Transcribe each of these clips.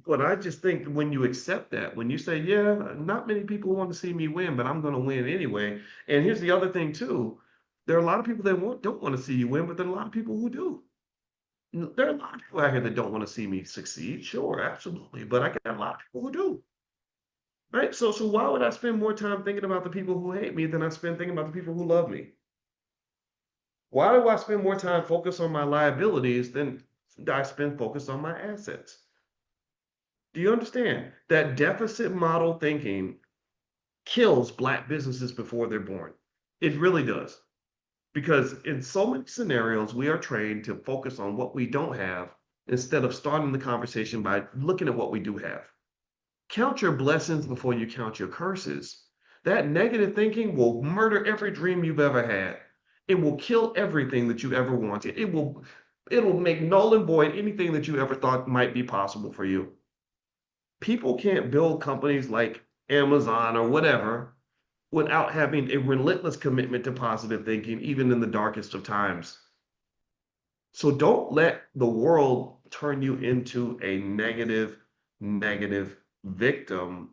But I just think when you accept that, when you say, yeah, not many people want to see me win, but I'm going to win anyway. And here's the other thing too. There are a lot of people that don't want to see you win, but there are a lot of people who do. There are a lot of people out here that don't want to see me succeed. Sure, absolutely. But I got a lot of people who do. Right? So why would I spend more time thinking about the people who hate me than I spend thinking about the people who love me? Why do I spend more time focused on my liabilities than I spend focused on my assets? Do you understand that deficit model thinking kills black businesses before they're born? It really does. Because in so many scenarios, we are trained to focus on what we don't have instead of starting the conversation by looking at what we do have. Count your blessings before you count your curses. That negative thinking will murder every dream you've ever had. It will kill everything that you ever wanted. It'll make null and void anything that you ever thought might be possible for you. People can't build companies like Amazon or whatever without having a relentless commitment to positive thinking, even in the darkest of times. So don't let the world turn you into a negative victim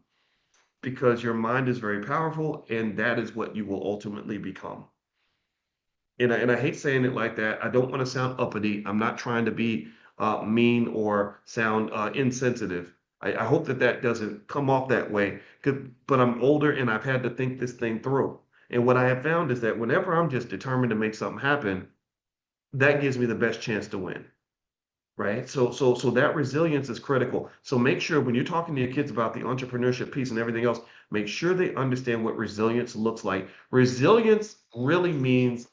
because your mind is very powerful and that is what you will ultimately become. And I hate saying it like that. I don't want to sound uppity. I'm not trying to be mean or sound insensitive. I hope that that doesn't come off that way. But I'm older and I've had to think this thing through. And what I have found is that whenever I'm just determined to make something happen, that gives me the best chance to win. Right. So that resilience is critical. So make sure when you're talking to your kids about the entrepreneurship piece and everything else, make sure they understand what resilience looks like. Resilience really means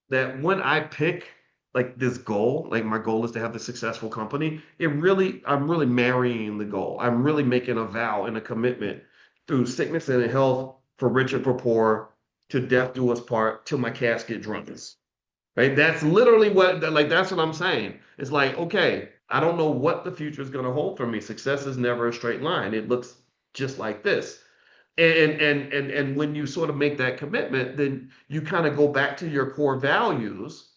that when I pick like this goal, like my goal is to have the successful company, I'm really marrying the goal. I'm really making a vow and a commitment through sickness and health, for richer, for poor, to death do us part, till my casket drums. Right? That's literally like that's what I'm saying. It's like, okay, I don't know what the future is going to hold for me. Success is never a straight line. It looks just like this. And when you sort of make that commitment, then you kind of go back to your core values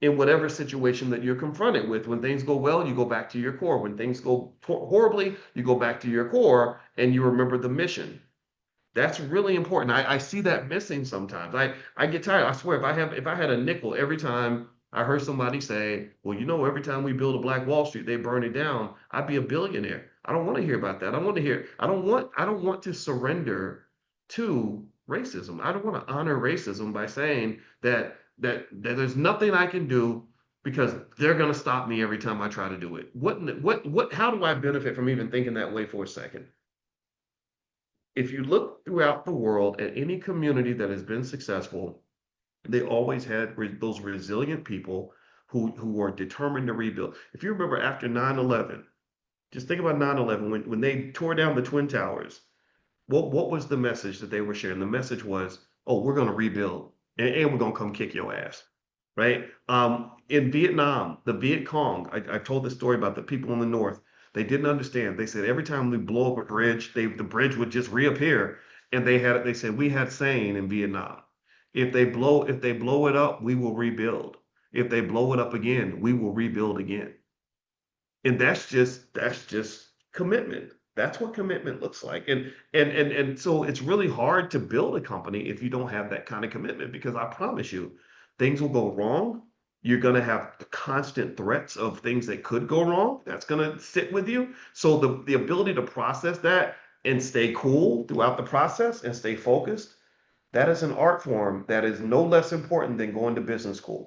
in whatever situation that you're confronted with. When things go well, you go back to your core. When things go horribly, you go back to your core and you remember the mission. That's really important. I see that missing sometimes. I get tired. I swear, if I had a nickel every time I heard somebody say, "Well, you know, every time we build a Black Wall Street, they burn it down," I'd be a billionaire. I don't want to hear about that. I want to hear. I don't want to surrender to racism. I don't want to honor racism by saying that there's nothing I can do because they're going to stop me every time I try to do it. What? How do I benefit from even thinking that way for a second? If you look throughout the world at any community that has been successful, they always had those resilient people who are determined to rebuild. If you remember after 9/11, just think about 9/11 when they tore down the Twin Towers. What was the message that they were sharing? The message was, "Oh, we're going to rebuild, and we're going to come kick your ass." Right? In Vietnam, the Viet Cong, I told this story about the people in the North. They didn't understand. They said every time we blow up a bridge, the bridge would just reappear. And they said we had saying in Vietnam, if they blow it up, we will rebuild. If they blow it up again, we will rebuild again. And that's just commitment. That's what commitment looks like. And so it's really hard to build a company if you don't have that kind of commitment because I promise you, things will go wrong. You're going to have constant threats of things that could go wrong. That's going to sit with you. So the ability to process that and stay cool throughout the process and stay focused, that is an art form that is no less important than going to business school.